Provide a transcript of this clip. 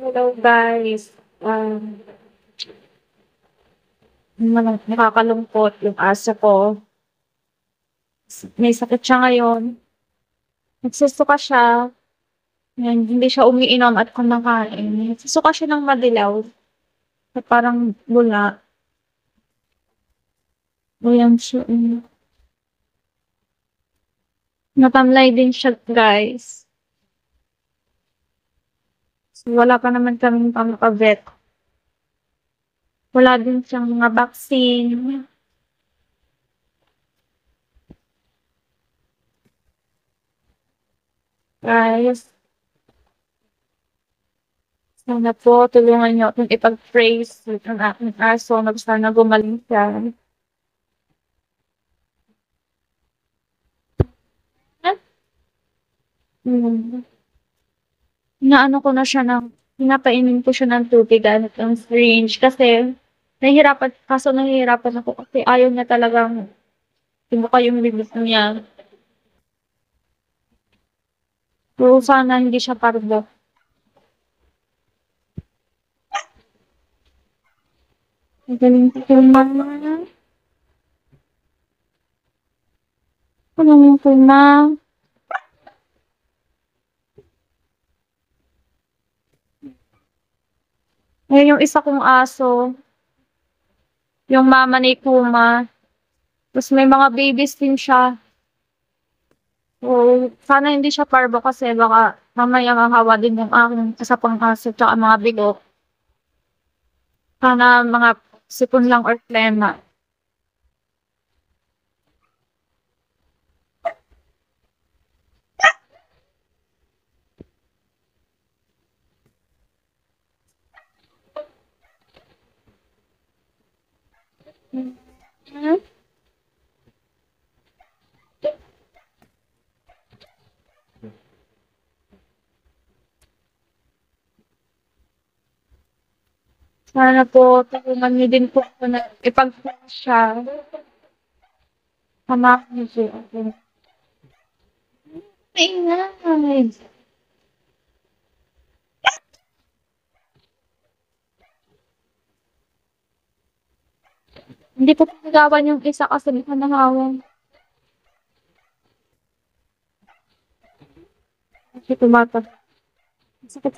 Hello guys. Nakakalungkot yung aso ko. May sakit siya ngayon. Nagsusuka siya. Yan, hindi siya umiinom at kumakain. Nagsusuka siya ng madilaw. At parang bula. Ayan siya. Natamlay din siya guys. So, wala pa naman kaming pamaka-vet. Wala din siyang mga vaccine. Guys, sana po tulungan niyo akong ipag-praise ang aking aso na sana gumaling siya. Hmm. Inaano ko na siya ng pinapainom ko siya ng tubig gamit ang syringe kasi nahihirapan ako kasi ayaw niya talagang ibuka yung bibig niya. So, sana hindi siya parbo. Magaling ko mama. Magaling ko ma. Ngayon yung isa kong aso, yung mama ni Kuma. Tapos may mga babies din siya. So, sana hindi siya parbo kasi baka mamaya mahawa din yung aking isa pang aso tsaka mga bigo. Sana mga sipon lang or plema. Hmm? Sana po tulungan niyo din po ako na ipag-push siya. Hamakin niyo po ako. Maingay. Hindi po pinagawan yung isa kasi di ko nahawan. Kasi tumatag. Sakit.